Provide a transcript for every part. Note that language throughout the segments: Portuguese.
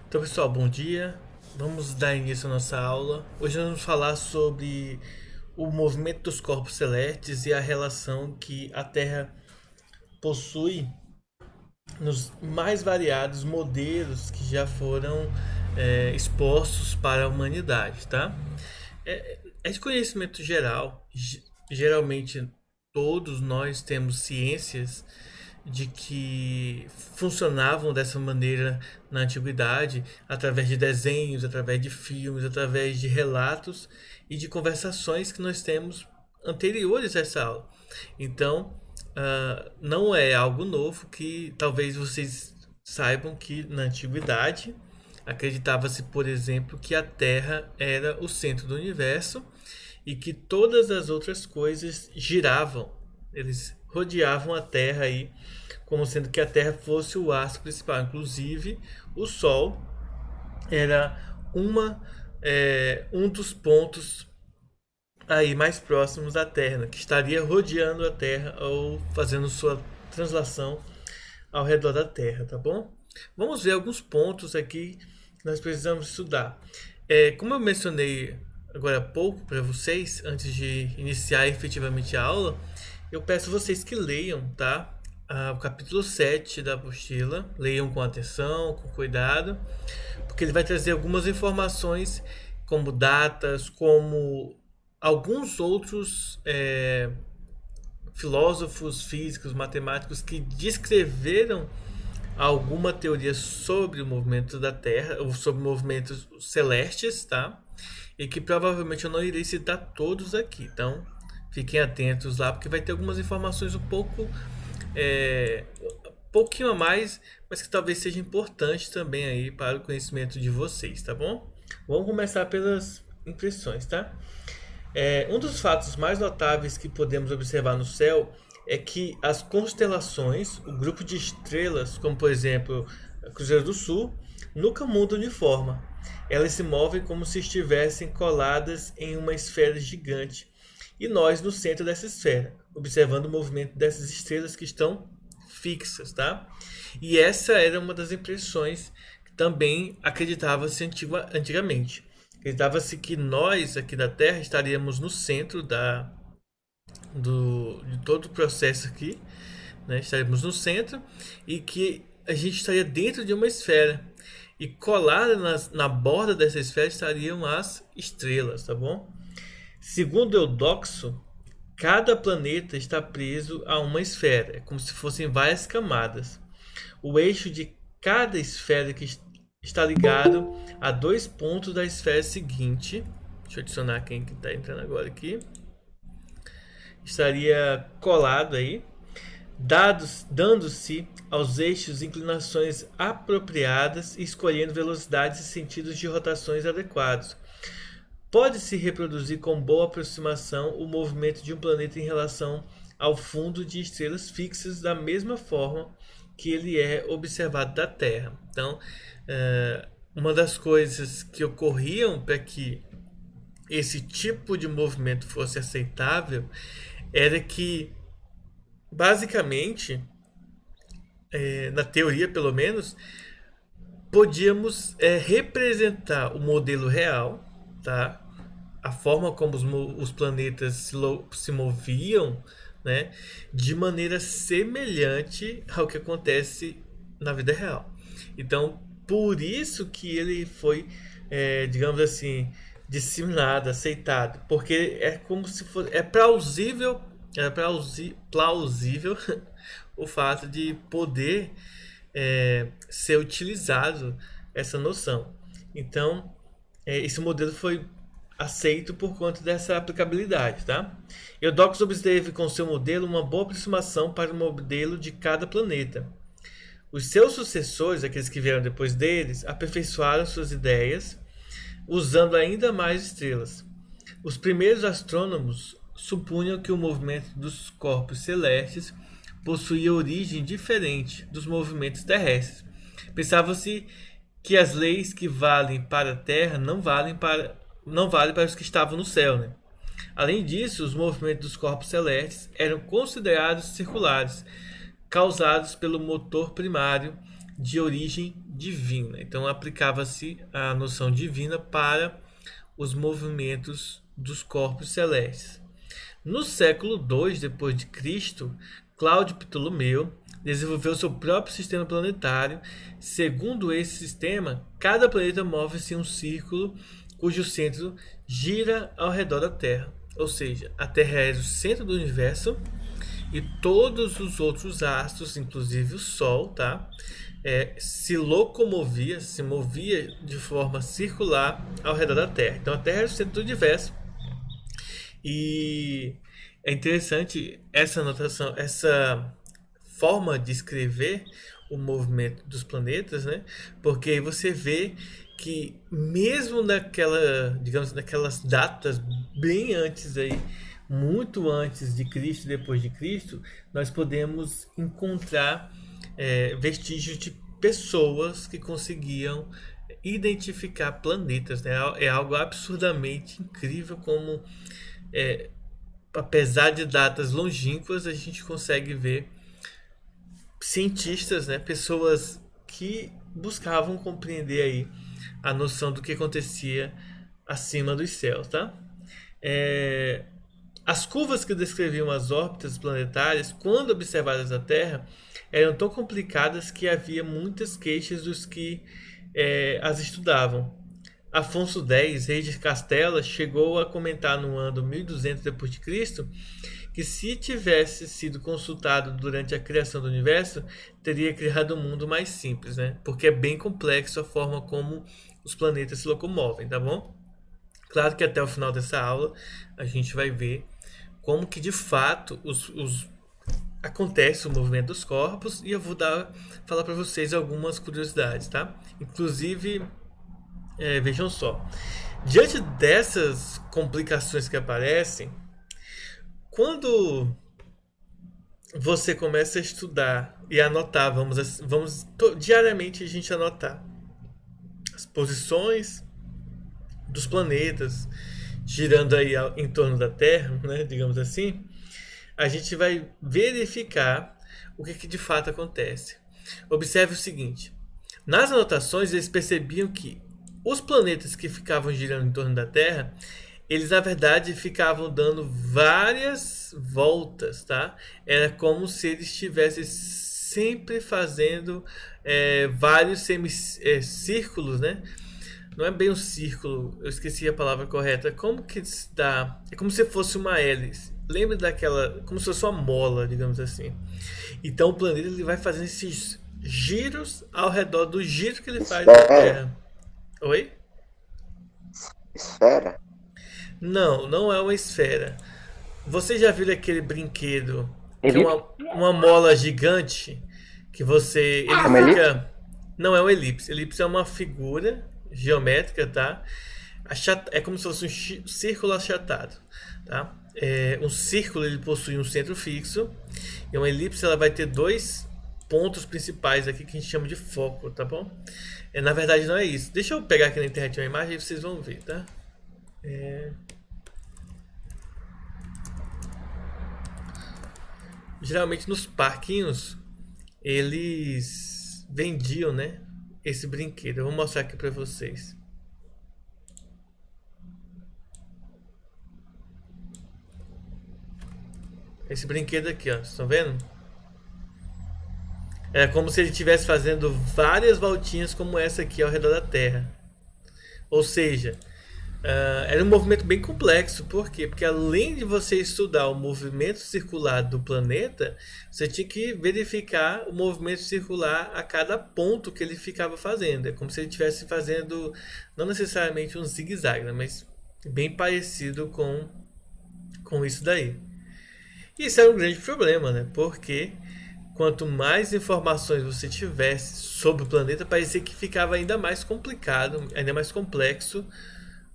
Então, pessoal, bom dia. Vamos dar início à nossa aula. Hoje nós vamos falar sobre o movimento dos corpos celestes e a relação que a Terra possui nos mais variados modelos que já foram expostos para a humanidade, tá? É de conhecimento geral. Geralmente todos nós temos ciências de que funcionavam dessa maneira na antiguidade, através de desenhos, através de filmes, através de relatos e de conversações que nós temos anteriores a essa aula. Então, não é algo novo que talvez vocês saibam que na antiguidade acreditava-se, por exemplo, que a Terra era o centro do universo e que todas as outras coisas giravam. Eles rodeavam a Terra aí, como sendo que a Terra fosse o astro principal. Inclusive, o Sol era um dos pontos aí mais próximos da Terra, né, que estaria rodeando a Terra ou fazendo sua translação ao redor da Terra, tá bom? Vamos ver alguns pontos aqui que nós precisamos estudar. Como eu mencionei agora há pouco para vocês, antes de iniciar efetivamente a aula, eu peço vocês que leiam, tá? O capítulo 7 da apostila. Leiam com atenção, com cuidado, porque ele vai trazer algumas informações, como datas, como alguns outros filósofos, físicos, matemáticos que descreveram alguma teoria sobre o movimento da Terra, ou sobre movimentos celestes, tá? E que provavelmente eu não irei citar todos aqui. Então, fiquem atentos lá, porque vai ter algumas informações pouquinho a mais, mas que talvez seja importante também aí para o conhecimento de vocês, tá bom? Vamos começar pelas impressões, tá? Um dos fatos mais notáveis que podemos observar no céu é que as constelações, o grupo de estrelas, como por exemplo a Cruzeiro do Sul, nunca mudam de forma. Elas se movem como se estivessem coladas em uma esfera gigante e nós no centro dessa esfera, observando o movimento dessas estrelas que estão fixas, tá? E essa era uma das impressões que também acreditava-se antigamente. Acreditava-se que nós aqui da Terra estaríamos no centro de todo o processo aqui, né? Estaríamos no centro e que a gente estaria dentro de uma esfera e colada na borda dessa esfera estariam as estrelas, tá bom? Segundo Eudoxo, cada planeta está preso a uma esfera, é como se fossem várias camadas. O eixo de cada esfera que está ligado a dois pontos da esfera seguinte. Deixa eu adicionar quem que está entrando agora aqui. Estaria colado aí, dando-se aos eixos inclinações apropriadas e escolhendo velocidades e sentidos de rotações adequados. Pode-se reproduzir com boa aproximação o movimento de um planeta em relação ao fundo de estrelas fixas da mesma forma que ele é observado da Terra. Então, uma das coisas que ocorriam para que esse tipo de movimento fosse aceitável era que, basicamente, na teoria pelo menos, podíamos representar o modelo real, tá? A forma como os planetas se moviam, né, de maneira semelhante ao que acontece na vida real. Então, por isso que ele foi, digamos assim, disseminado, aceitado, porque é como se fosse, plausível o fato de poder ser utilizado essa noção. Então, esse modelo foi aceito por conta dessa aplicabilidade, tá? Eudoxo obteve com seu modelo uma boa aproximação para o modelo de cada planeta. Os seus sucessores, aqueles que vieram depois deles, aperfeiçoaram suas ideias, usando ainda mais estrelas. Os primeiros astrônomos supunham que o movimento dos corpos celestes possuía origem diferente dos movimentos terrestres. Pensava-se que as leis que valem para a Terra não valem para os que estavam no céu, né? Além disso, os movimentos dos corpos celestes eram considerados circulares, causados pelo motor primário de origem divina. Então aplicava-se a noção divina para os movimentos dos corpos celestes. No século II depois de Cristo, Cláudio Ptolomeu desenvolveu seu próprio sistema planetário. Segundo esse sistema, cada planeta move-se em um círculo cujo centro gira ao redor da Terra. Ou seja, a Terra é o centro do universo e todos os outros astros, inclusive o Sol, tá? Se movia de forma circular ao redor da Terra. Então a Terra é o centro do universo. E é interessante essa notação, essa forma de escrever o movimento dos planetas, né? Porque aí você vê que mesmo naquelas datas bem antes aí, muito antes de Cristo e depois de Cristo, nós podemos encontrar vestígios de pessoas que conseguiam identificar planetas, né? É algo absurdamente incrível como, apesar de datas longínquas, a gente consegue ver cientistas, né? Pessoas que buscavam compreender aí a noção do que acontecia acima dos céus, tá? As curvas que descreviam as órbitas planetárias, quando observadas da Terra, eram tão complicadas que havia muitas queixas dos que as estudavam. Afonso X, rei de Castela, chegou a comentar no ano 1200 d.C. que se tivesse sido consultado durante a criação do universo, teria criado um mundo mais simples, né? Porque é bem complexo a forma como os planetas se locomovem, tá bom? Claro que até o final dessa aula a gente vai ver como que de fato acontece o movimento dos corpos e eu vou falar para vocês algumas curiosidades, tá? Inclusive, vejam só, diante dessas complicações que aparecem, quando você começa a estudar e anotar, diariamente a gente anotar as posições dos planetas girando aí em torno da Terra, né, digamos assim, a gente vai verificar o que de fato acontece. Observe o seguinte: nas anotações eles percebiam que os planetas que ficavam girando em torno da Terra, eles na verdade ficavam dando várias voltas, tá? Era como se eles estivessem sempre fazendo vários semicírculos, né? Não é bem um círculo, eu esqueci a palavra correta. Como que se dá? É como se fosse uma hélice. Lembra daquela, como se fosse uma mola, digamos assim. Então o planeta ele vai fazendo esses giros ao redor do giro que ele faz na Terra. Oi? Esfera? Não, não é uma esfera. Você já viu aquele brinquedo que é Elipse? uma mola gigante que ele Uma elipse? fica. Não é um elipse. Elipse é uma figura geométrica, tá? É como se fosse um círculo achatado, tá? Um círculo ele possui um centro fixo e uma elipse ela vai ter dois pontos principais aqui que a gente chama de foco, tá bom? Na verdade não é isso. Deixa eu pegar aqui na internet uma imagem e vocês vão ver, tá? Geralmente nos parquinhos eles vendiam, né, esse brinquedo. Eu vou mostrar aqui pra vocês. Esse brinquedo aqui, ó, vocês estão vendo? É como se ele estivesse fazendo várias voltinhas como essa aqui ao redor da Terra. Ou seja, era um movimento bem complexo. Por quê? Porque além de você estudar o movimento circular do planeta, você tinha que verificar o movimento circular a cada ponto que ele ficava fazendo. É como se ele estivesse fazendo, não necessariamente um zigue-zague, né? Mas bem parecido com isso daí. E isso era um grande problema, né? Porque quanto mais informações você tivesse sobre o planeta, parecia que ficava ainda mais complicado, ainda mais complexo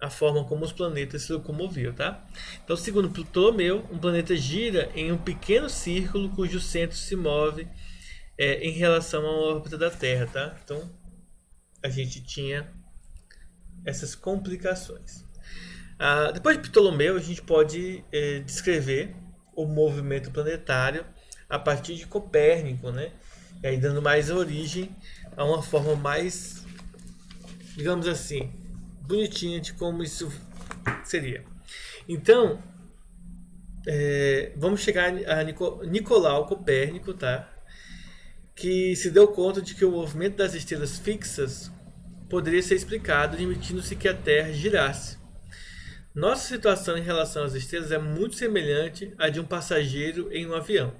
a forma como os planetas se locomoviam, tá? Então, segundo Ptolomeu, um planeta gira em um pequeno círculo cujo centro se move em relação à órbita da Terra, tá? Então, a gente tinha essas complicações. Depois de Ptolomeu, a gente pode descrever o movimento planetário a partir de Copérnico, né? E aí dando mais origem a uma forma mais, digamos assim, bonitinha de como isso seria. Então, vamos chegar a Nicolau Copérnico, tá? Que se deu conta de que o movimento das estrelas fixas poderia ser explicado admitindo-se que a Terra girasse. Nossa situação em relação às estrelas é muito semelhante à de um passageiro em um avião.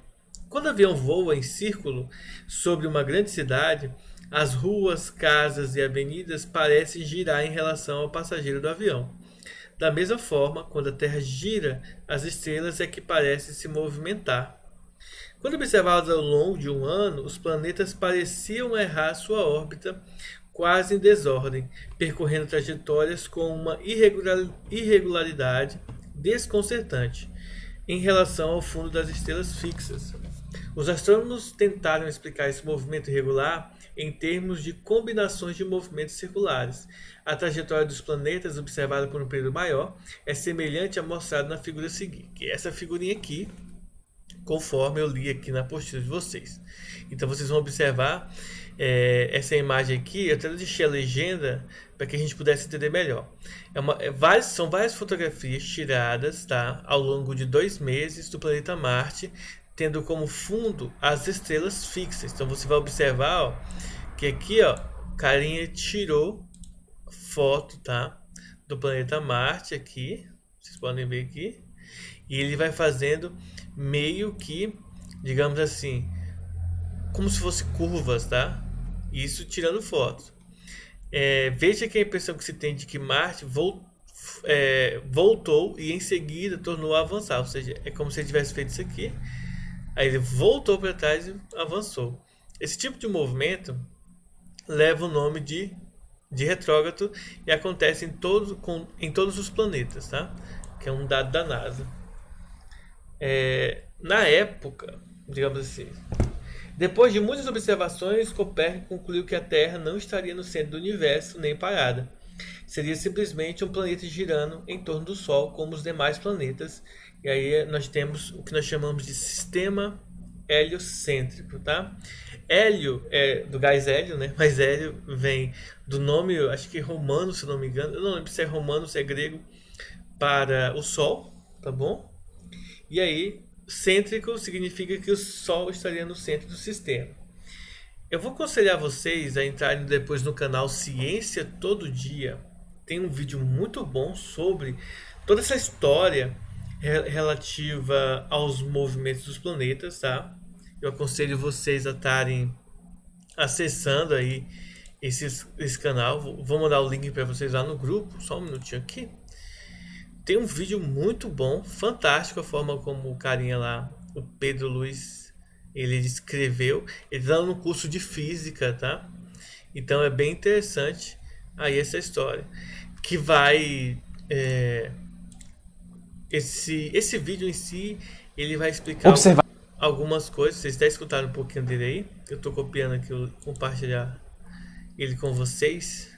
Quando o avião voa em círculo sobre uma grande cidade, as ruas, casas e avenidas parecem girar em relação ao passageiro do avião. Da mesma forma, quando a Terra gira, as estrelas é que parecem se movimentar. Quando observados ao longo de um ano, os planetas pareciam errar sua órbita quase em desordem, percorrendo trajetórias com uma irregularidade desconcertante em relação ao fundo das estrelas fixas. Os astrônomos tentaram explicar esse movimento irregular em termos de combinações de movimentos circulares. A trajetória dos planetas observada por um período maior é semelhante à mostrada na figura seguinte, que é essa figurinha aqui, conforme eu li aqui na apostila de vocês. Então vocês vão observar essa imagem aqui. Eu até deixei a legenda para que a gente pudesse entender melhor. São várias fotografias tiradas, tá, ao longo de 2 meses do planeta Marte, tendo como fundo as estrelas fixas. Então você vai observar, ó, que aqui, ó, o carinha tirou foto, tá, do planeta Marte aqui. Vocês podem ver aqui. E ele vai fazendo meio que, digamos assim, como se fosse curvas, tá? Isso tirando fotos. Veja que a impressão que se tem de que Marte voltou e em seguida tornou a avançar. Ou seja, é como se ele tivesse feito isso aqui. Aí ele voltou para trás e avançou. Esse tipo de movimento leva o nome de retrógrado e acontece em todos os planetas, tá? Que é um dado da NASA. Na época, digamos assim, depois de muitas observações, Copérnico concluiu que a Terra não estaria no centro do universo nem parada. Seria simplesmente um planeta girando em torno do Sol, como os demais planetas. E aí nós temos o que nós chamamos de sistema heliocêntrico, tá? Hélio é do gás hélio, né? Mas hélio vem do nome, acho que romano, se não me engano. Eu não lembro se é romano ou se é grego, para o Sol, tá bom? E aí, cêntrico significa que o Sol estaria no centro do sistema. Eu vou aconselhar vocês a entrarem depois no canal Ciência Todo Dia. Tem um vídeo muito bom sobre toda essa história relativa aos movimentos dos planetas, tá? Eu aconselho vocês a estarem acessando aí esse canal. Vou mandar o link para vocês lá no grupo. Só um minutinho aqui. Tem um vídeo muito bom, fantástico a forma como o carinha lá, o Pedro Luiz, ele escreveu. Ele está no curso de física, tá? Então é bem interessante aí essa história. Que vai... esse vídeo em si, ele vai explicar algumas coisas. Vocês até escutaram um pouquinho dele aí. Eu estou copiando aqui, eu compartilhar ele com vocês.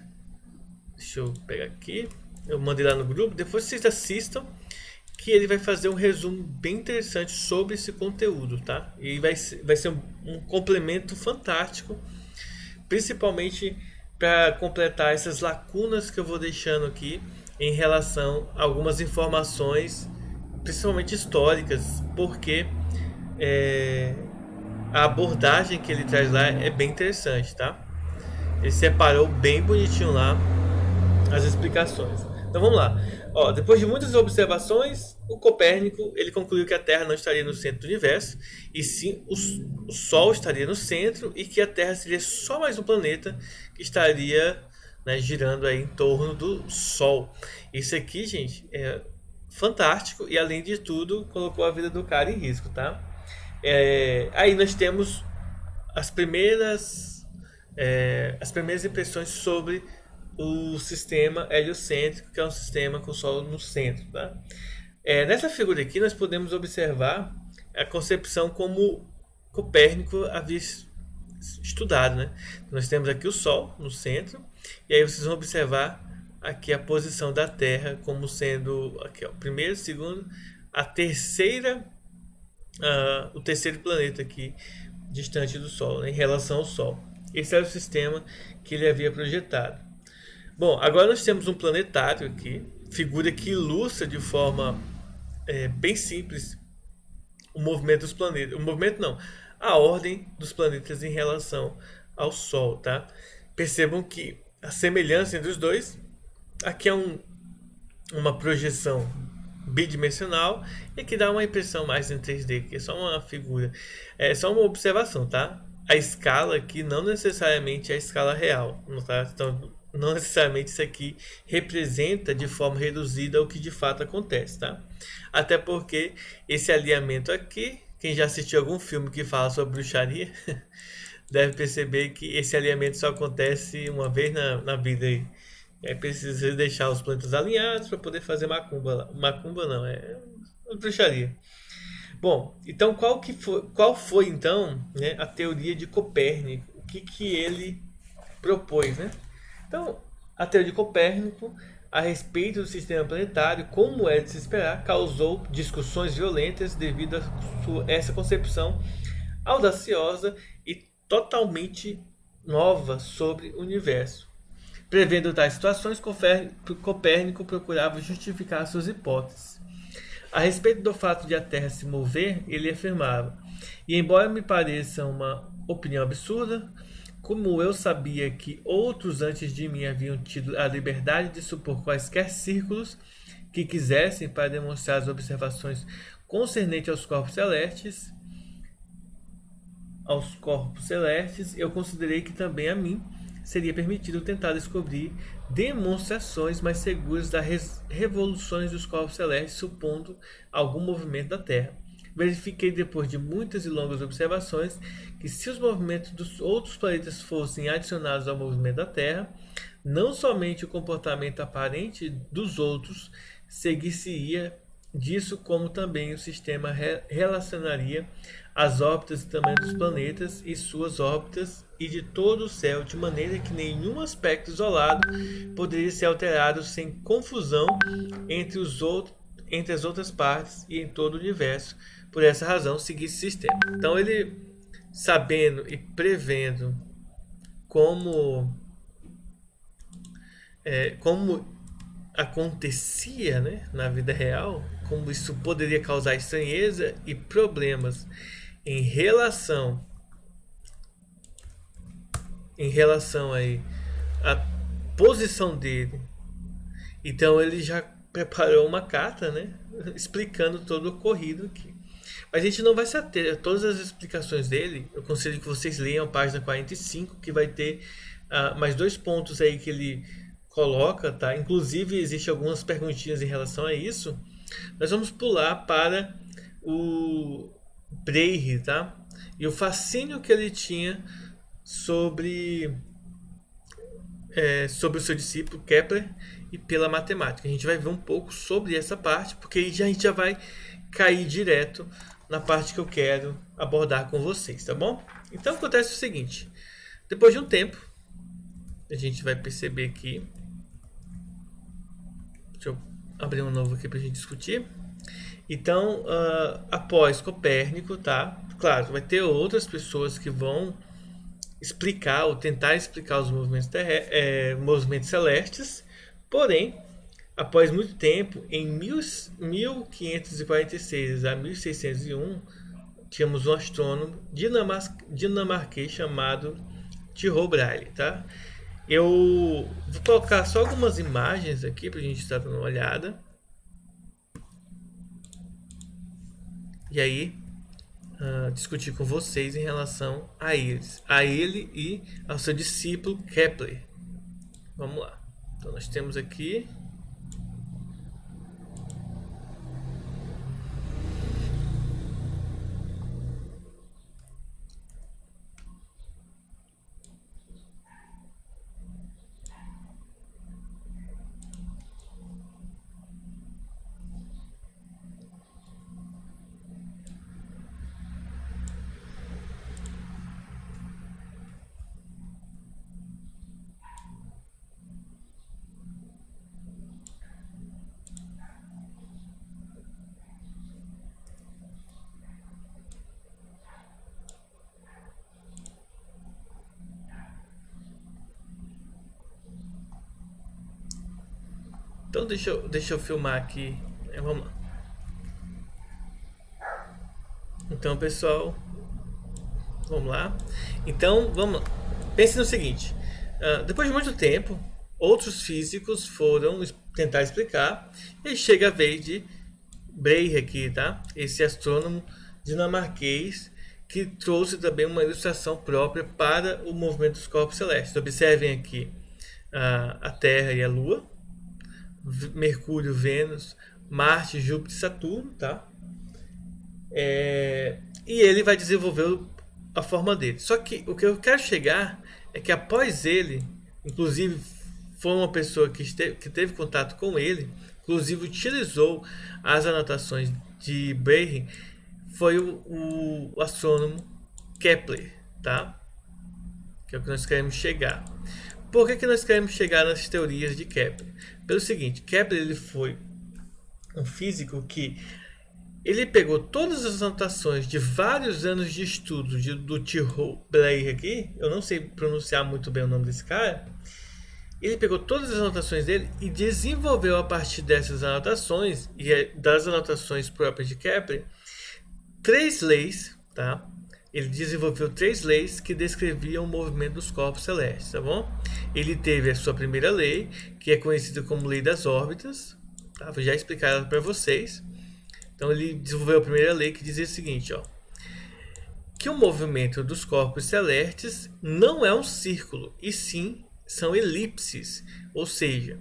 Deixa eu pegar aqui. Eu mandei lá no grupo. Depois vocês assistam, que ele vai fazer um resumo bem interessante sobre esse conteúdo, tá? E vai ser um complemento fantástico, principalmente para completar essas lacunas que eu vou deixando aqui em relação a algumas informações, principalmente históricas, porque a abordagem que ele traz lá é bem interessante, tá? Ele separou bem bonitinho lá as explicações. Então vamos lá. Ó, depois de muitas observações, o Copérnico ele concluiu que a Terra não estaria no centro do universo, e sim o Sol estaria no centro, e que a Terra seria só mais um planeta que estaria, né, girando aí em torno do Sol. Isso aqui, gente, é fantástico, e além de tudo, colocou a vida do cara em risco, tá? Aí nós temos as primeiras impressões sobre o sistema heliocêntrico, que é um sistema com o Sol no centro, tá? Nessa figura aqui nós podemos observar a concepção como Copérnico havia estudado, né? Nós temos aqui o Sol no centro, e aí vocês vão observar aqui a posição da Terra como sendo aqui, ó, primeiro, segundo, o terceiro planeta aqui distante do Sol, né, em relação ao Sol. Esse era o sistema que ele havia projetado. Bom, agora nós temos um planetário aqui, figura que ilustra de forma bem simples o movimento dos planetas. O movimento não, a ordem dos planetas em relação ao Sol, tá? Percebam que a semelhança entre os dois, aqui é uma projeção bidimensional e que dá uma impressão mais em 3D, que é só uma figura, é só uma observação, tá? A escala aqui não necessariamente é a escala real, não tá? Então, não necessariamente isso aqui representa de forma reduzida o que de fato acontece, tá? Até porque esse alinhamento aqui, quem já assistiu algum filme que fala sobre bruxaria, deve perceber que esse alinhamento só acontece uma vez na vida aí. É preciso deixar os planetas alinhados para poder fazer macumba lá. Macumba não, é bruxaria. Bom, então qual foi então, né, a teoria de Copérnico? O que ele propôs, né? Então, a teoria de Copérnico a respeito do sistema planetário, como é de se esperar, causou discussões violentas devido a essa concepção audaciosa e totalmente nova sobre o universo. Prevendo tais situações, Copérnico procurava justificar suas hipóteses. A respeito do fato de a Terra se mover, ele afirmava: e embora me pareça uma opinião absurda, como eu sabia que outros antes de mim haviam tido a liberdade de supor quaisquer círculos que quisessem para demonstrar as observações concernentes aos corpos celestes, eu considerei que também a mim seria permitido tentar descobrir demonstrações mais seguras das revoluções dos corpos celestes, supondo algum movimento da Terra. Verifiquei depois de muitas e longas observações que se os movimentos dos outros planetas fossem adicionados ao movimento da Terra, não somente o comportamento aparente dos outros seguir-se-ia disso, como também o sistema relacionaria as órbitas e tamanho dos planetas e suas órbitas e de todo o céu, de maneira que nenhum aspecto isolado poderia ser alterado sem confusão entre as outras partes e em todo o universo. Por essa razão, seguir esse sistema. Então, ele, sabendo e prevendo como acontecia, né, na vida real, como isso poderia causar estranheza e problemas em relação aí à posição dele. Então ele já preparou uma carta, né, explicando todo o ocorrido aqui. A gente não vai se ater a todas as explicações dele. Eu aconselho que vocês leiam a página 45, que vai ter mais dois pontos aí que ele coloca, tá? Inclusive, existem algumas perguntinhas em relação a isso. Nós vamos pular para o Breire, tá? E o fascínio que ele tinha sobre o seu discípulo Kepler e pela matemática. A gente vai ver um pouco sobre essa parte, porque aí a gente já vai cair direto na parte que eu quero abordar com vocês, tá bom? Então acontece o seguinte: depois de um tempo, a gente vai perceber aqui. Deixa eu abrir um novo aqui para a gente discutir. Então, após Copérnico, tá? Claro, vai ter outras pessoas que vão explicar ou tentar explicar os movimentos celestes, porém, após muito tempo, em 1546 a 1601, tínhamos um astrônomo dinamarquês chamado Tycho Brahe, tá? Eu vou colocar só algumas imagens aqui para a gente estar dando uma olhada. E aí, discutir com vocês em relação a ele e ao seu discípulo Kepler. Vamos lá. Então nós temos aqui Então deixa eu filmar aqui. Vamos lá. Então, pessoal, vamos lá. Então, vamos lá. Pense no seguinte. Depois de muito tempo, outros físicos foram tentar explicar. E chega a vez de Breyer aqui, tá? Esse astrônomo dinamarquês que trouxe também uma ilustração própria para o movimento dos corpos celestes. Observem aqui a Terra e a Lua, Mercúrio, Vênus, Marte, Júpiter e Saturno, tá? E ele vai desenvolver a forma dele. Só que o que eu quero chegar é que após ele, inclusive foi uma pessoa que teve contato com ele, inclusive utilizou as anotações de Breyer, foi o astrônomo Kepler, tá? Que é o que nós queremos chegar. Por que nós queremos chegar nas teorias de Kepler? Pelo seguinte, Kepler ele foi um físico que ele pegou todas as anotações de vários anos de estudo do Tycho Brahe aqui, eu não sei pronunciar muito bem o nome desse cara. Ele pegou todas as anotações dele e desenvolveu a partir dessas anotações e das anotações próprias de Kepler 3 leis, tá? Ele desenvolveu 3 leis que descreviam o movimento dos corpos celestes, tá bom? Ele teve a sua primeira lei, que é conhecida como lei das órbitas, tá? Vou já explicar ela para vocês. Então ele desenvolveu a primeira lei que dizia o seguinte, ó, que o movimento dos corpos celestes não é um círculo, e sim são elipses, ou seja,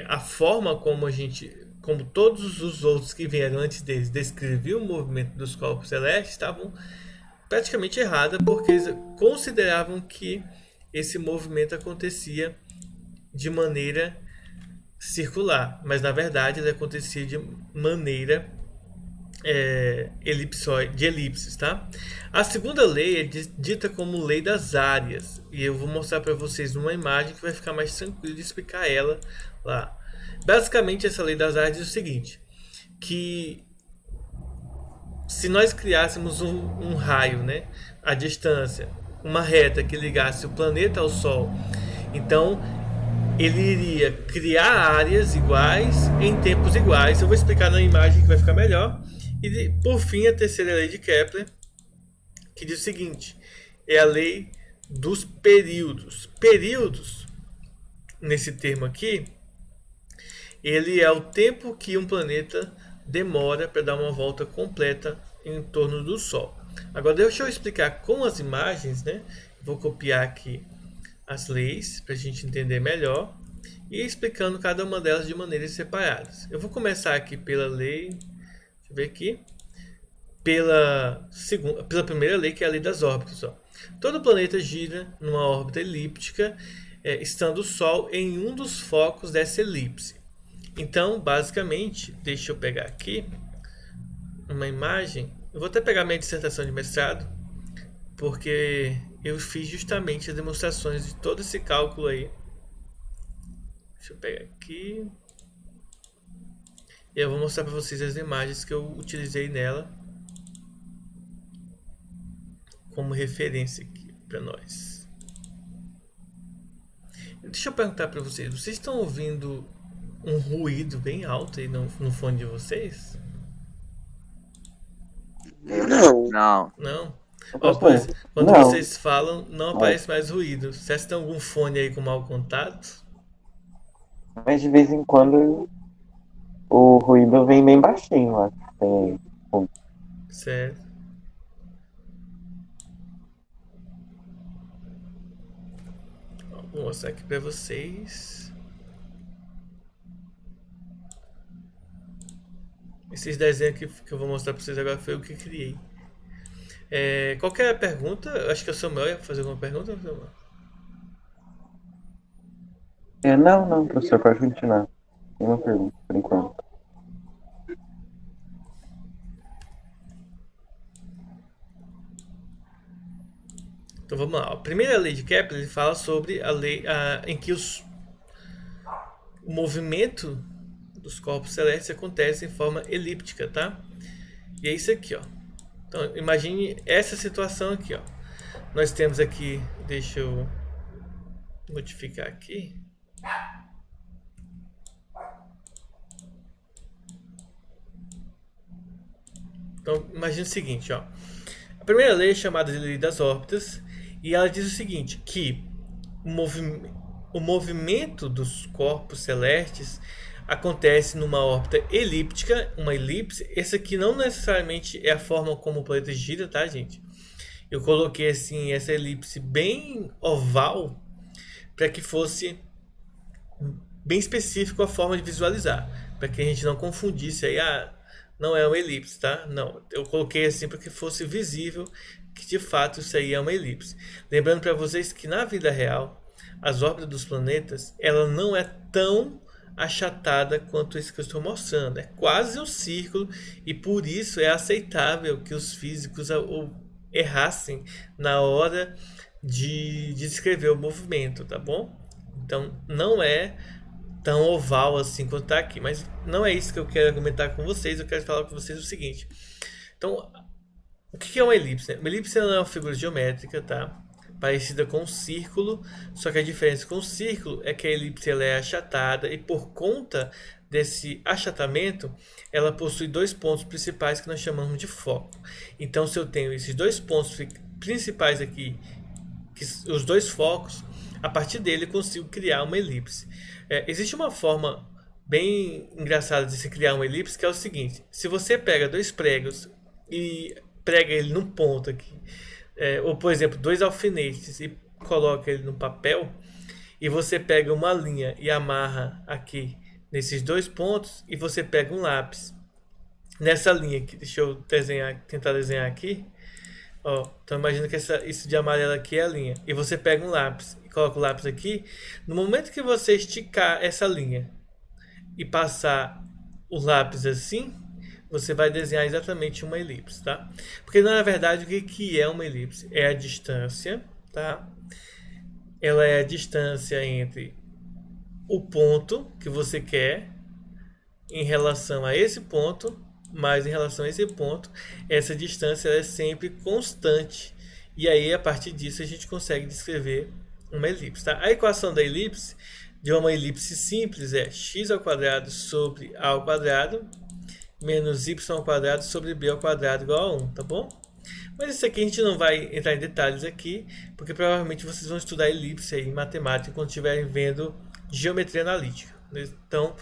a forma como todos os outros que vieram antes deles descreviam o movimento dos corpos celestes estavam praticamente errada, porque eles consideravam que esse movimento acontecia de maneira circular, mas na verdade ele acontecia de maneira de elipses, tá? A segunda lei é dita como lei das áreas, e eu vou mostrar para vocês numa imagem que vai ficar mais tranquilo de explicar ela lá. Basicamente, essa lei das áreas é o seguinte, que se nós criássemos um raio, né, a distância, uma reta que ligasse o planeta ao Sol, então ele iria criar áreas iguais em tempos iguais. Eu vou explicar na imagem que vai ficar melhor. E por fim, a terceira lei de Kepler, que diz o seguinte, é a lei dos períodos. Períodos, nesse termo aqui, ele é o tempo que um planeta demora para dar uma volta completa em torno do Sol. Agora deixa eu explicar com as imagens, né? Vou copiar aqui as leis para a gente entender melhor e explicando cada uma delas de maneiras separadas. Eu vou começar aqui pela lei, deixa eu ver aqui, pela primeira lei, que é a lei das órbitas. Ó. Todo planeta gira numa órbita elíptica, estando o Sol em um dos focos dessa elipse. Então, basicamente, deixa eu pegar aqui uma imagem. Eu vou até pegar minha dissertação de mestrado, porque eu fiz justamente as demonstrações de todo esse cálculo aí. Deixa eu pegar aqui. E eu vou mostrar para vocês as imagens que eu utilizei nela como referência aqui para nós. Deixa eu perguntar para vocês. Vocês estão ouvindo um ruído bem alto aí no fone de vocês? Não. Não? Quando vocês falam, não aparece mais ruído. Vocês têm algum fone aí com mau contato? Mas de vez em quando o ruído vem bem baixinho, acho. Certo. Vou mostrar aqui para vocês. Esses desenhos aqui que eu vou mostrar para vocês agora foi o que criei. Qualquer pergunta? Acho que o Samuel ia fazer alguma pergunta, Samuel? Não, professor, pode continuar. Tem uma pergunta, por enquanto. Então vamos lá. A primeira lei de Kepler ele fala sobre a lei em que o movimento dos corpos celestes acontece em forma elíptica, tá? E é isso aqui, ó. Então imagine essa situação aqui, ó. Nós temos aqui, deixa eu modificar aqui. Então, imagine o seguinte, ó. A primeira lei é chamada de lei das órbitas e ela diz o seguinte, que o movimento dos corpos celestes acontece numa órbita elíptica, uma elipse. Essa aqui não necessariamente é a forma como o planeta gira, tá, gente? Eu coloquei assim essa elipse bem oval para que fosse bem específico a forma de visualizar, para que a gente não confundisse aí, não é uma elipse, tá? Não, eu coloquei assim para que fosse visível que de fato isso aí é uma elipse. Lembrando para vocês que na vida real, as órbitas dos planetas, ela não é tão achatada quanto isso que eu estou mostrando. É quase um círculo e por isso é aceitável que os físicos errassem na hora de descrever o movimento, tá bom? Então não é tão oval assim quanto está aqui, mas não é isso que eu quero argumentar com vocês. Eu quero falar com vocês o seguinte. Então, o que é uma elipse? Uma elipse é uma figura geométrica, tá? Parecida com um círculo, só que a diferença com o círculo é que a elipse ela é achatada e por conta desse achatamento, ela possui dois pontos principais que nós chamamos de foco. Então, se eu tenho esses dois pontos principais aqui, os dois focos, a partir dele eu consigo criar uma elipse. Existe uma forma bem engraçada de se criar uma elipse, que é o seguinte: se você pega dois pregos e prega ele num ponto aqui, ou por exemplo, dois alfinetes e coloca ele no papel, e você pega uma linha e amarra aqui nesses dois pontos, e você pega um lápis nessa linha aqui, deixa eu tentar desenhar aqui, ó, então imagina que isso de amarelo aqui é a linha, e você pega um lápis e coloca o lápis aqui. No momento que você esticar essa linha e passar o lápis assim, você vai desenhar exatamente uma elipse, tá? Porque na verdade o que é uma elipse? É a distância, tá? Ela é a distância entre o ponto que você quer em relação a esse ponto, mas em relação a esse ponto, essa distância é sempre constante. E aí, a partir disso, a gente consegue descrever uma elipse, tá? A equação da elipse, de uma elipse simples, é x² sobre a² menos y² sobre b² igual a 1, tá bom? Mas isso aqui a gente não vai entrar em detalhes aqui, porque provavelmente vocês vão estudar elipse aí em matemática quando estiverem vendo geometria analítica. Então,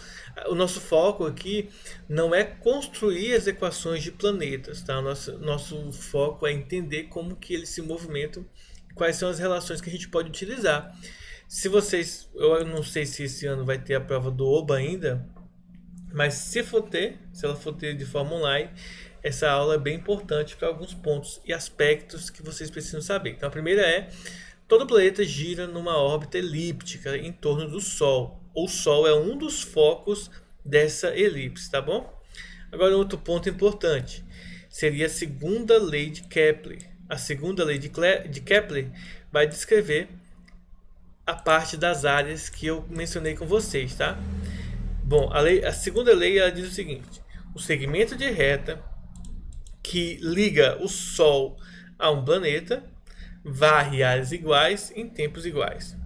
o nosso foco aqui não é construir as equações de planetas, tá? Nosso foco é entender como que eles se movimentam, quais são as relações que a gente pode utilizar. Se vocês, eu não sei se esse ano vai ter a prova do OBA ainda, mas se ela for ter de forma online, essa aula é bem importante para alguns pontos e aspectos que vocês precisam saber. Então, a primeira é: todo planeta gira numa órbita elíptica em torno do Sol. O Sol é um dos focos dessa elipse, tá bom? Agora, outro ponto importante seria a segunda lei de Kepler. A segunda lei de Kepler vai descrever a parte das áreas que eu mencionei com vocês, tá? Bom, a segunda lei ela diz o seguinte: o segmento de reta que liga o Sol a um planeta varre áreas iguais em tempos iguais.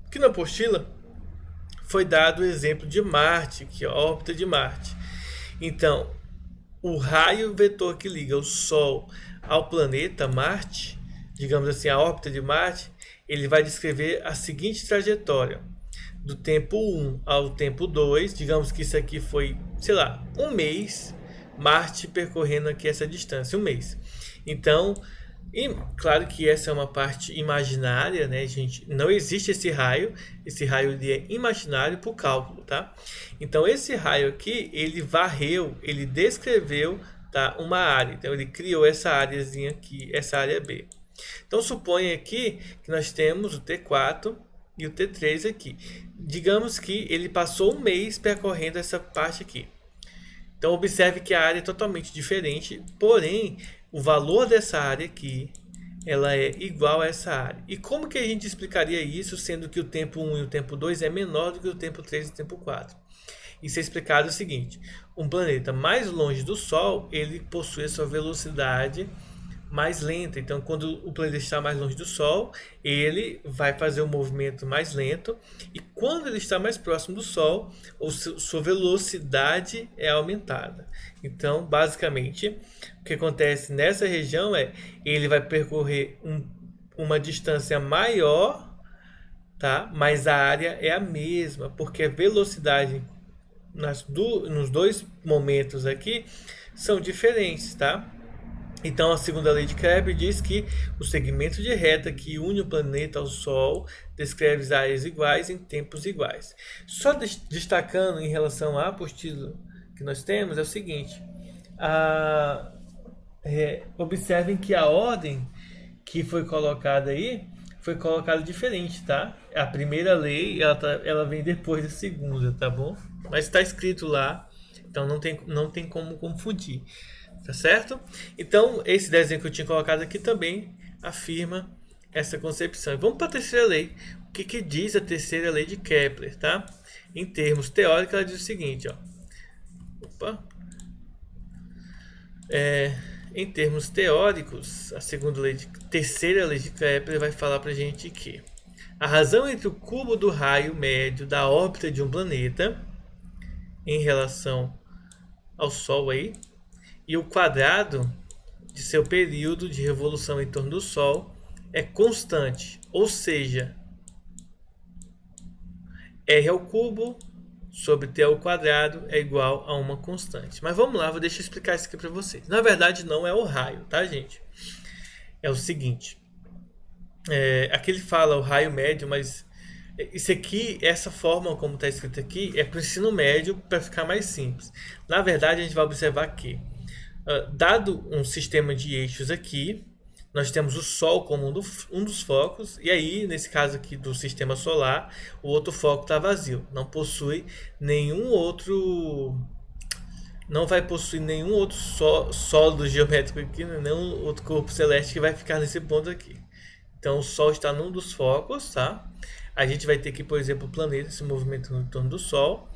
Aqui na apostila foi dado o exemplo de Marte, que é a órbita de Marte. Então, o raio vetor que liga o Sol ao planeta Marte, digamos assim, a órbita de Marte, ele vai descrever a seguinte trajetória: do tempo 1 ao tempo 2, digamos que isso aqui foi, sei lá, um mês, Marte percorrendo aqui essa distância, um mês. Então, e claro que essa é uma parte imaginária, né, gente? Não existe esse raio ele é imaginário por cálculo, tá? Então, esse raio aqui, ele varreu, ele descreveu, tá, uma área. Então, ele criou essa áreazinha aqui, essa área B. Então, suponha aqui que nós temos o T4 e o T3 aqui. Digamos que ele passou um mês percorrendo essa parte aqui. Então, observe que a área é totalmente diferente, porém, o valor dessa área aqui, ela é igual a essa área. E como que a gente explicaria isso, sendo que o tempo 1 e o tempo 2 é menor do que o tempo 3 e o tempo 4? Isso é explicado o seguinte: um planeta mais longe do Sol, ele possui a sua velocidade mais lenta. Então, quando o planeta está mais longe do Sol, ele vai fazer um movimento mais lento. E quando ele está mais próximo do Sol, sua velocidade é aumentada. Então, basicamente, o que acontece nessa região é ele vai percorrer uma distância maior, tá? Mas a área é a mesma, porque a velocidade nos dois momentos aqui são diferentes, tá? Então a segunda lei de Kepler diz que o segmento de reta que une o planeta ao Sol descreve as áreas iguais em tempos iguais. Só destacando em relação à apostila que nós temos é o seguinte: observem que a ordem que foi colocada aí foi colocada diferente, tá? A primeira lei ela vem depois da segunda, tá bom? Mas está escrito lá, então não tem como confundir. Tá certo? Então, esse desenho que eu tinha colocado aqui também afirma essa concepção. E vamos para a terceira lei. O que diz a terceira lei de Kepler, tá? Em termos teóricos, ela diz o seguinte, ó. Em termos teóricos, a terceira lei de Kepler vai falar para a gente que a razão entre o cubo do raio médio da órbita de um planeta em relação ao Sol aí, e o quadrado de seu período de revolução em torno do Sol é constante, ou seja, R ao cubo sobre T ao quadrado é igual a uma constante. Mas vamos lá, deixa eu explicar isso aqui para vocês. Na verdade não é o raio, tá, gente? É o seguinte, aqui ele fala o raio médio, mas isso aqui, essa forma como está escrito aqui, é para o ensino médio para ficar mais simples. Na verdade a gente vai observar que dado um sistema de eixos aqui, nós temos o Sol como um dos focos, e aí, nesse caso aqui do sistema solar, o outro foco está vazio, não possui nenhum outro... Não vai possuir nenhum outro sólido geométrico aqui, nenhum outro corpo celeste que vai ficar nesse ponto aqui. Então o Sol está num dos focos, tá? A gente vai ter aqui, por exemplo, o planeta se movimentando em torno do Sol.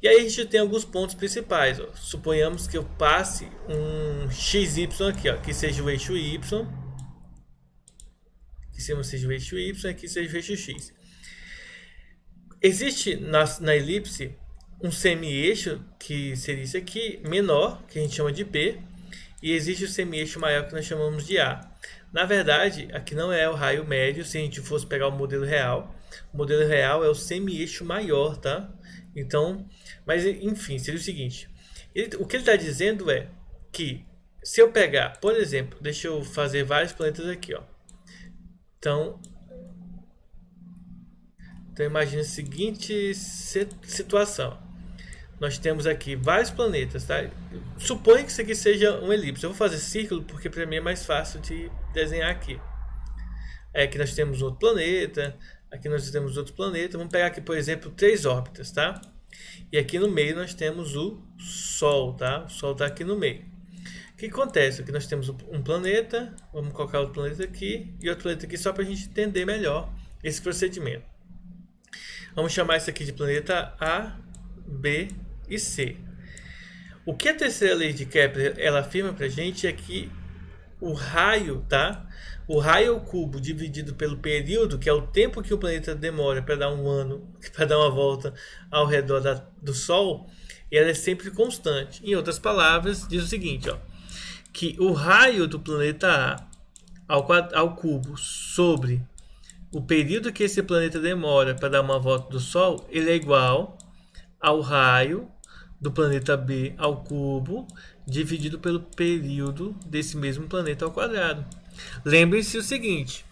E aí a gente tem alguns pontos principais, ó. Suponhamos que eu passe um XY aqui, ó, que seja o eixo Y, que seja o eixo Y e aqui seja o eixo X. Existe na elipse um semi-eixo, que seria isso aqui, menor, que a gente chama de B, e existe o semi-eixo maior, que nós chamamos de A. Na verdade, aqui não é o raio médio, se a gente fosse pegar o modelo real é o semi-eixo maior, tá? Então, mas enfim, seria o seguinte, o que ele está dizendo é que se eu pegar, por exemplo, deixa eu fazer vários planetas aqui, ó. Então imagine a seguinte situação. Nós temos aqui vários planetas, tá? Suponha que isso aqui seja um elipse. Eu vou fazer círculo porque para mim é mais fácil de desenhar aqui. Aqui nós temos outro planeta, aqui nós temos outro planeta. Vamos pegar aqui, por exemplo, 3 órbitas, tá? E aqui no meio nós temos o Sol, tá? O Sol está aqui no meio. O que acontece? Aqui nós temos um planeta, vamos colocar outro planeta aqui e outro planeta aqui só para a gente entender melhor esse procedimento. Vamos chamar isso aqui de planeta A, B e C. O que a terceira lei de Kepler ela afirma para a gente é que o raio, tá? O raio ao cubo dividido pelo período, que é o tempo que o planeta demora para dar um ano, para dar uma volta ao redor do Sol, ela é sempre constante. Em outras palavras, diz o seguinte, ó, que o raio do planeta A ao cubo sobre o período que esse planeta demora para dar uma volta do Sol, ele é igual ao raio do planeta B ao cubo dividido pelo período desse mesmo planeta ao quadrado. Lembrem-se o seguinte,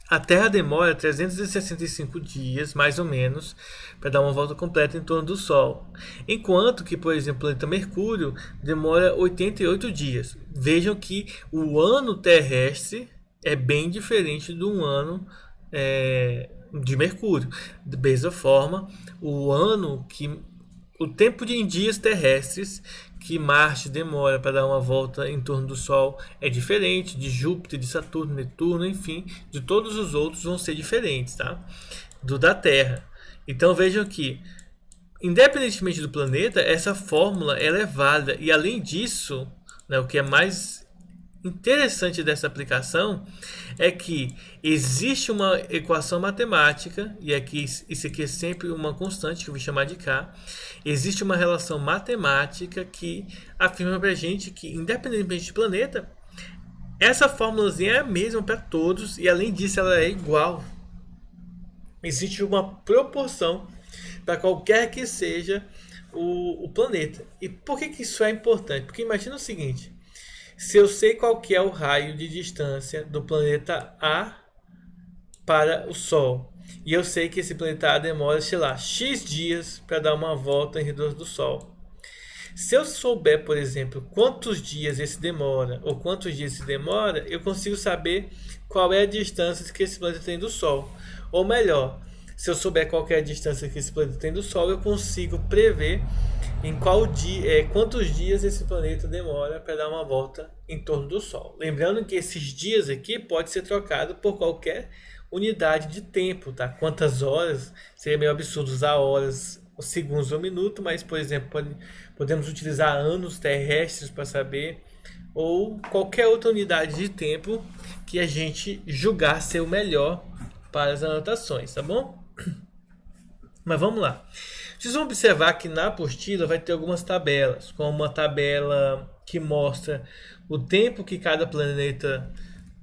a Terra demora 365 dias, mais ou menos, para dar uma volta completa em torno do Sol. Enquanto que, por exemplo, o planeta Mercúrio demora 88 dias. Vejam que o ano terrestre é bem diferente do ano de Mercúrio. Da mesma forma, o tempo em dias terrestres que Marte demora para dar uma volta em torno do Sol é diferente de Júpiter, de Saturno, Netuno, enfim, de todos os outros vão ser diferentes, tá? Do da Terra. Então vejam que, independentemente do planeta, essa fórmula ela é válida e além disso, né, o que é mais interessante dessa aplicação é que existe uma equação matemática, e aqui isso aqui é sempre uma constante que eu vou chamar de K. Existe uma relação matemática que afirma para a gente que, independentemente de planeta, essa fórmulazinha é a mesma para todos, e além disso ela é igual. Existe uma proporção para qualquer que seja o planeta. E por que isso é importante? Porque imagina o seguinte: se eu sei qual que é o raio de distância do planeta A para o Sol, e eu sei que esse planeta A demora, sei lá, X dias para dar uma volta em redor do Sol. Se eu souber, por exemplo, quantos dias esse demora, ou quantos dias esse demora, eu consigo saber qual é a distância que esse planeta tem do Sol. Ou melhor, se eu souber qual é a distância que esse planeta tem do Sol, eu consigo prever em quantos dias esse planeta demora para dar uma volta em torno do Sol. Lembrando que esses dias aqui pode ser trocado por qualquer unidade de tempo, tá? Quantas horas? Seria meio absurdo usar horas, segundos ou minuto, mas, por exemplo, podemos utilizar anos terrestres para saber, ou qualquer outra unidade de tempo que a gente julgar ser o melhor para as anotações, tá bom? Mas vamos lá. Vocês vão observar que na apostila vai ter algumas tabelas, como uma tabela que mostra o tempo que cada planeta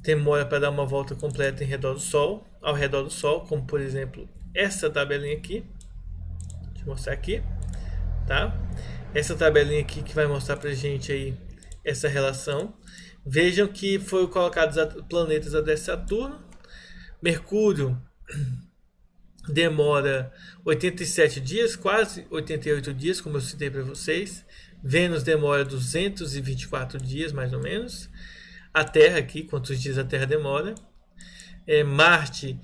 demora para dar uma volta completa ao redor do Sol, como por exemplo essa tabelinha aqui. Deixa eu mostrar aqui, tá? Essa tabelinha aqui que vai mostrar pra gente aí essa relação. Vejam que foram colocados planetas até Saturno. Mercúrio demora 87 dias, quase 88 dias, como eu citei para vocês. Vênus demora 224 dias, mais ou menos. A Terra aqui, quantos dias a Terra demora. Marte,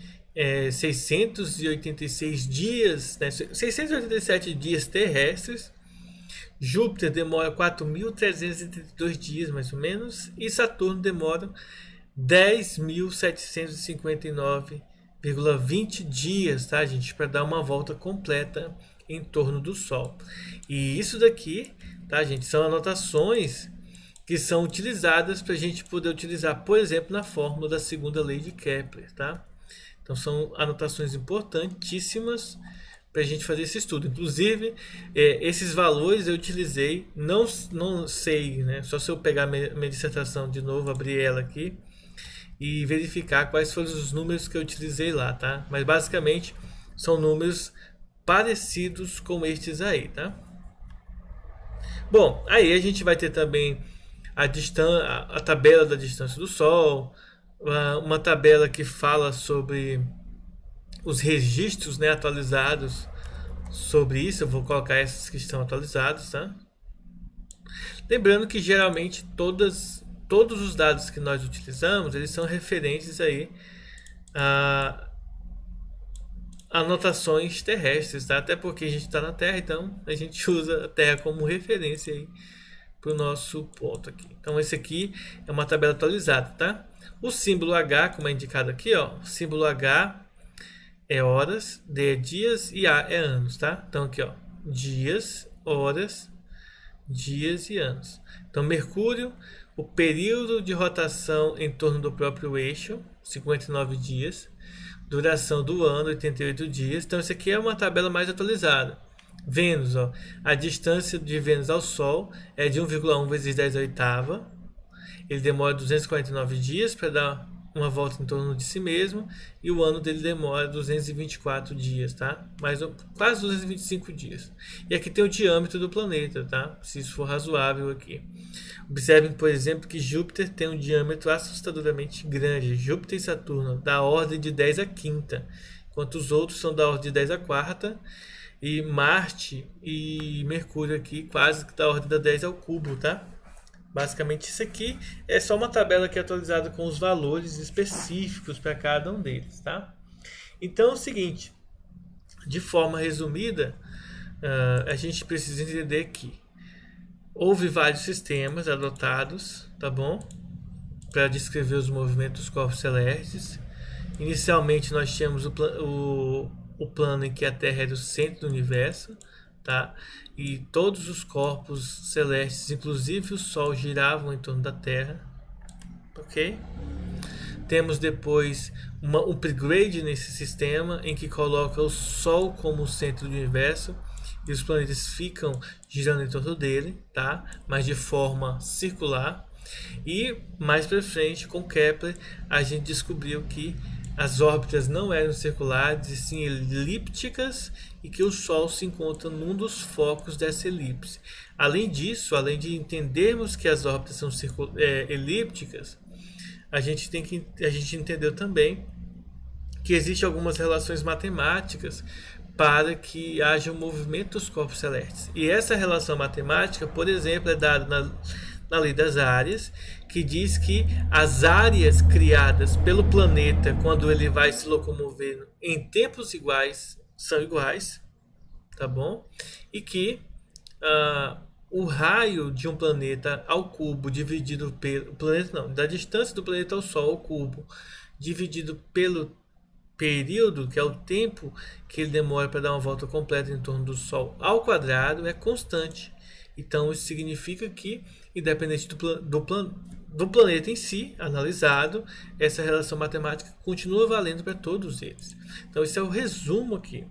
686 dias, né? 687 dias terrestres. Júpiter demora 4.332 dias, mais ou menos. E Saturno demora 10.759,20 dias, tá, gente? Para dar uma volta completa em torno do Sol. E isso daqui, tá, gente? São anotações que são utilizadas para a gente poder utilizar, por exemplo, na fórmula da segunda lei de Kepler, tá? Então são anotações importantíssimas para a gente fazer esse estudo. Inclusive, esses valores eu utilizei, não sei, né? Só se eu pegar minha dissertação de novo, abrir ela aqui e verificar quais foram os números que eu utilizei lá, tá? Mas basicamente são números parecidos com estes aí, tá? Bom, aí a gente vai ter também a tabela da distância do Sol, uma tabela que fala sobre os registros, né, atualizados sobre isso. Eu vou colocar esses que estão atualizados, tá? Lembrando que geralmente todos os dados que nós utilizamos, eles são referentes aí a anotações terrestres, tá? Até porque a gente está na Terra, então a gente usa a Terra como referência aí para o nosso ponto aqui. Então esse aqui é uma tabela atualizada, tá? O símbolo H, como é indicado aqui, ó, o símbolo H é horas, D é dias e A é anos, tá? Então aqui, ó, dias, horas, dias e anos. Então Mercúrio, o período de rotação em torno do próprio eixo, 59 dias. Duração do ano, 88 dias. Então isso aqui é uma tabela mais atualizada. Vênus, ó, a distância de Vênus ao Sol é de 1,1 vezes 10 a oitava. Ele demora 249 dias para dar uma volta em torno de si mesmo, e o ano dele demora 224 dias, tá? Quase 225 dias. E aqui tem o diâmetro do planeta, tá? Se isso for razoável aqui. Observem, por exemplo, que Júpiter tem um diâmetro assustadoramente grande. Júpiter e Saturno, da ordem de 10 a quinta, enquanto os outros são da ordem de 10 a quarta. E Marte e Mercúrio aqui quase que da ordem da 10 ao cubo, tá? Basicamente isso aqui é só uma tabela que é atualizada com os valores específicos para cada um deles, tá? Então é o seguinte, de forma resumida, a gente precisa entender que houve vários sistemas adotados, tá bom? Para descrever os movimentos dos corpos celestes. Inicialmente nós tínhamos o plano em que a Terra era o centro do universo, tá? E todos os corpos celestes, inclusive o Sol, giravam em torno da Terra. ok? Temos depois um upgrade nesse sistema em que coloca o Sol como centro do universo e os planetas ficam girando em torno dele, tá? Mas de forma circular. E mais para frente, com Kepler, a gente descobriu que as órbitas não eram circulares, e sim elípticas, e que o Sol se encontra num dos focos dessa elipse. Além disso, além de entendermos que as órbitas são elípticas, a gente entendeu também que existem algumas relações matemáticas para que haja um movimento dos corpos celestes. E essa relação matemática, por exemplo, é dada na lei das áreas, que diz que as áreas criadas pelo planeta quando ele vai se locomover em tempos iguais são iguais, tá bom? E que o raio de um planeta ao cubo dividido pelo planeta não, da distância do planeta ao Sol ao cubo dividido pelo período, que é o tempo que ele demora para dar uma volta completa em torno do Sol ao quadrado, é constante. Então isso significa que, independente do planeta em si, analisado, essa relação matemática continua valendo para todos eles. Então esse é o resumo aqui.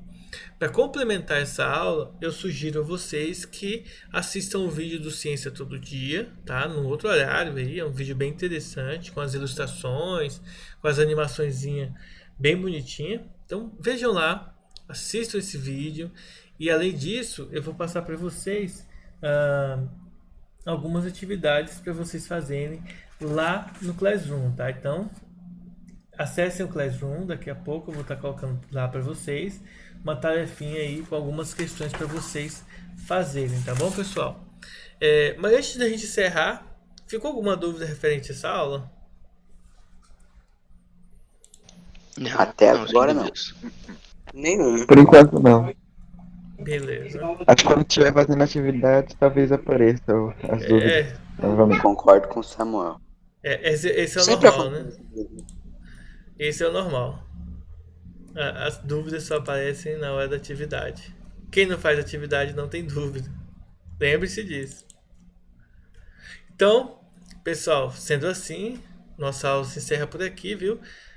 Para complementar essa aula, eu sugiro a vocês que assistam o vídeo do Ciência Todo Dia, tá? No outro horário aí, é um vídeo bem interessante, com as ilustrações, com as animaçõezinhas bem bonitinha. Então vejam lá, assistam esse vídeo e além disso eu vou passar para vocês algumas atividades para vocês fazerem lá no Classroom, tá? Então acessem o Classroom, daqui a pouco eu vou estar colocando lá para vocês uma tarefinha aí com algumas questões para vocês fazerem, tá bom, pessoal? Mas antes da gente encerrar, ficou alguma dúvida referente a essa aula? Não, Até agora não. Nenhuma. Por enquanto não. Beleza. Acho que quando estiver fazendo atividade, talvez apareça as dúvidas. Novamente. Concordo com o Samuel. Esse é o Sempre normal, né? acontece. Esse é o normal. As dúvidas só aparecem na hora da atividade. Quem não faz atividade não tem dúvida. Lembre-se disso. Então, pessoal, sendo assim, nossa aula se encerra por aqui, viu?